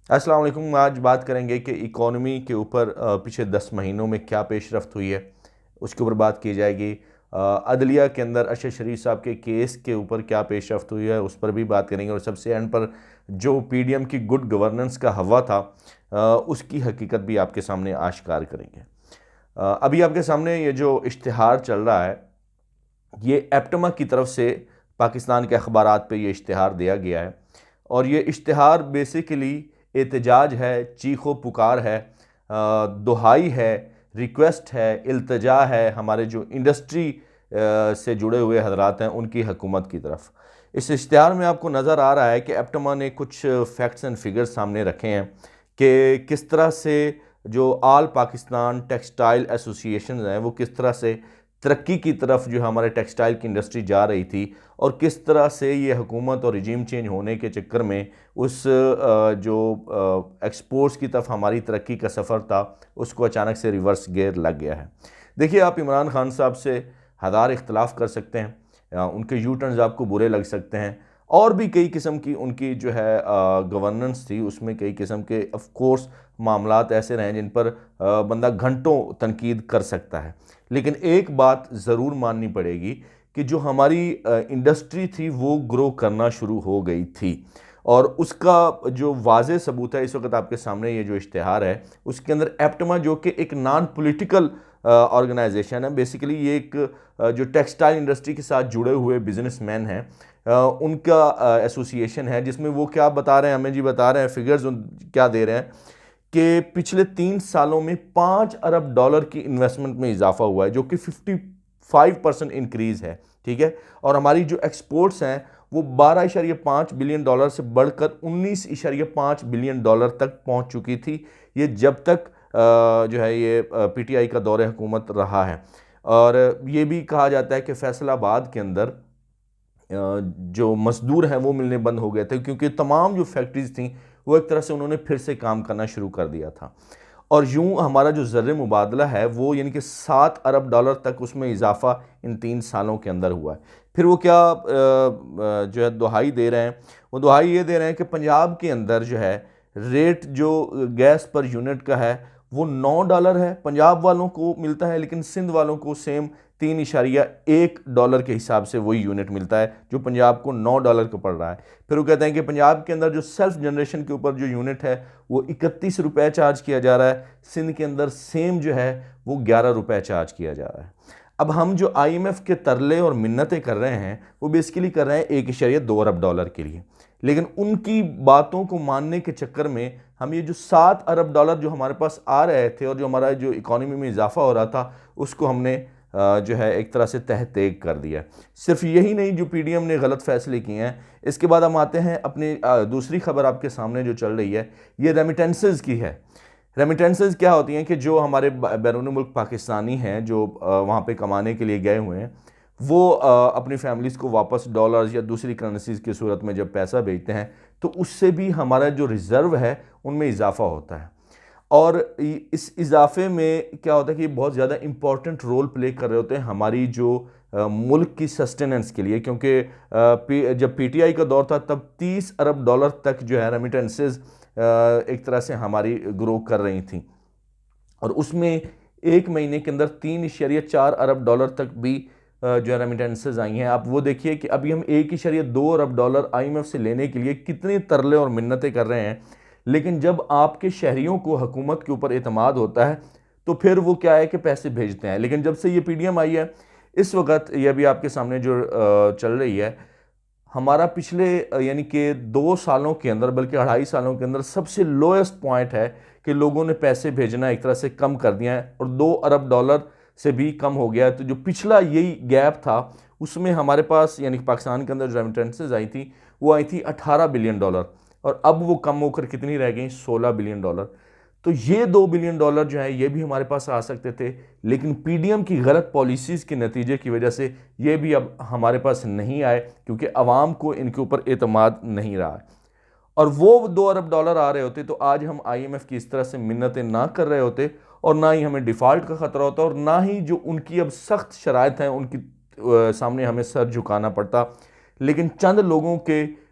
अस्सलाम वालेकुम। आज बात करेंगे कि इकॉनमी के ऊपर पिछले 10 महीनों में क्या पेशरफ्त हुई है, उसके ऊपर बात की जाएगी। अदलिया के अंदर अरशद शरीफ साहब के केस के ऊपर क्या पेशरफ्त हुई है उस पर भी बात करेंगे, और सबसे एंड पर जो पीडीएम की गुड गवर्नेंस का हवा था उसकी हकीकत भी आपके सामने आश्कार करेंगे। अभी आपके सामने ये जो इश्तिहार चल रहा है, ये एप्टमा की तरफ से पाकिस्तान के अखबारात पे ये इश्तिहार दिया गया है, और ये इश्तिहार बेसिकली एहतजाज है, चीखो पुकार है, दुहाई है, रिक्वेस्ट है, इल्तजा है हमारे जो इंडस्ट्री से जुड़े हुए हजरात हैं उनकी हुकूमत की तरफ। इस इश्तिहार में आपको नज़र आ रहा है कि एप्टमा ने कुछ फैक्ट्स एंड फिगर्स सामने रखे हैं कि किस तरह से जो आल पाकिस्तान टेक्सटाइल एसोसिएशन हैं वो किस तरह से तरक्की की तरफ जो हमारे टेक्सटाइल की इंडस्ट्री जा रही थी, और किस तरह से ये हुकूमत और रिजीम चेंज होने के चक्कर में उस जो एक्सपोर्ट्स की तरफ हमारी तरक्की का सफ़र था उसको अचानक से रिवर्स गियर लग गया है। देखिए, आप इमरान खान साहब से हज़ार इख्तलाफ कर सकते हैं, उनके यू टर्न्स आपको बुरे लग सकते हैं, और भी कई किस्म की उनकी जो है गवर्नेंस थी, उसमें कई किस्म के ऑफ कोर्स मामलात ऐसे रहे जिन पर बंदा घंटों तनकीद कर सकता है। लेकिन एक बात ज़रूर माननी पड़ेगी कि जो हमारी इंडस्ट्री थी वो ग्रो करना शुरू हो गई थी, और उसका जो वाज़े सबूत है इस वक्त आपके सामने ये जो इश्तिहार है उसके अंदर एप्टमा जो कि एक नॉन पॉलिटिकल ऑर्गेनाइजेशन है, बेसिकली ये एक जो टेक्सटाइल इंडस्ट्री के साथ जुड़े हुए बिजनेसमैन हैं उनका एसोसिएशन है, जिसमें वो क्या बता रहे हैं हमें, जी बता रहे हैं फिगर्स क्या दे रहे हैं कि पिछले 3 सालों में $5 अरब की इन्वेस्टमेंट में इजाफा हुआ है, जो कि 55% इंक्रीज़ है। ठीक है, और हमारी जो एक्सपोर्ट्स हैं वो $12.5 बिलियन से बढ़कर $19.5 बिलियन तक पहुंच चुकी थी, ये जब तक जो है ये पीटीआई का दौरे हुकूमत रहा है। और ये भी कहा जाता है कि फैसलाबाद के अंदर जो मजदूर हैं वो मिलने बंद हो गए थे, क्योंकि तमाम जो फैक्ट्रीज थी वो एक तरह से उन्होंने फिर से काम करना शुरू कर दिया था। और यूं हमारा जो ज़र मुबादला है वो यानी कि $7 अरब तक उसमें इजाफा इन 3 सालों के अंदर हुआ है। फिर वो क्या जो है दुहाई दे रहे हैं, वो दुहाई ये दे रहे हैं कि पंजाब के अंदर जो है रेट जो गैस पर यूनिट का है वो $9 है, पंजाब वालों को मिलता है, लेकिन सिंध वालों को सेम $3.1 के हिसाब से वही यूनिट मिलता है जो पंजाब को $9 का पड़ रहा है। फिर वो कहते हैं कि पंजाब के अंदर जो सेल्फ जनरेशन के ऊपर जो यूनिट है वो ₹31 चार्ज किया जा रहा है, सिंध के अंदर सेम जो है वो ₹11 चार्ज किया जा रहा है। अब हम जो आईएमएफ के तरले और मिन्नतें कर रहे हैं वो बेसिकली कर रहे हैं $1.2 अरब के लिए, लेकिन उनकी बातों को मानने के चक्कर में हम ये जो $7 अरब जो हमारे पास आ रहे थे और जो हमारा जो इकॉनमी में इजाफा हो रहा था उसको हमने जो है एक तरह से तहतेग कर दिया। सिर्फ यही नहीं, जो पीडीएम ने गलत फैसले किए हैं, इसके बाद हम आते हैं अपनी दूसरी खबर आपके सामने जो चल रही है ये रेमिटेंसेस की है। रेमिटेंसेस क्या होती हैं कि जो हमारे बैरून मुल्क पाकिस्तानी हैं जो वहाँ पे कमाने के लिए गए हुए हैं वो अपनी फैमिलीज़ को वापस डॉलर्स या दूसरी करेंसीज़ की सूरत में जब पैसा भेजते हैं तो उससे भी हमारा जो रिज़र्व है उनमें इजाफा होता है, और इस इजाफे में क्या होता है कि ये बहुत ज़्यादा इम्पॉर्टेंट रोल प्ले कर रहे होते हैं हमारी जो मुल्क की सस्टेनेंस के लिए, क्योंकि जब पीटीआई का दौर था तब $30 अरब तक जो है रेमिटेंसेस एक तरह से हमारी ग्रो कर रही थी, और उसमें एक महीने के अंदर $3.4 अरब तक भी जो है रेमिटेंसेज आई हैं। आप वो देखिए कि अभी हम $1.2 अरब आईएमएफ से लेने के लिए कितने तरले और मिन्नतें कर रहे हैं, लेकिन जब आपके शहरियों को हुकूमत के ऊपर एतमाद होता है तो फिर वो क्या है कि पैसे भेजते हैं। लेकिन जब से ये पीडीएम आई है इस वक्त ये भी आपके सामने जो चल रही है, हमारा पिछले यानी कि 2 सालों के अंदर, बल्कि 2.5 सालों के अंदर सबसे लोएस्ट पॉइंट है कि लोगों ने पैसे भेजना एक तरह से कम कर दिया है और $2 अरब से भी कम हो गया है। तो जो पिछला यही गैप था उसमें हमारे पास यानी कि पाकिस्तान के अंदर जो रेमिटेंसेज आई थी वो आई थी $18 बिलियन, और अब वो कम होकर कितनी रह गई, $16 बिलियन। तो ये $2 बिलियन जो है ये भी हमारे पास आ सकते थे, लेकिन पीडीएम की गलत पॉलिसीज़ के नतीजे की वजह से ये भी अब हमारे पास नहीं आए, क्योंकि आवाम को इनके ऊपर एतमाद नहीं रहा है। और वो $2 अरब आ रहे होते तो आज हम आईएमएफ की इस तरह से मिन्नतें ना कर रहे होते, और ना ही हमें डिफ़ॉल्ट का ख़तरा होता, और ना ही जो उनकी अब सख्त शराइत हैं उनकी सामने हमें सर झुकाना पड़ता। लेकिन चंद लोगों के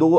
$2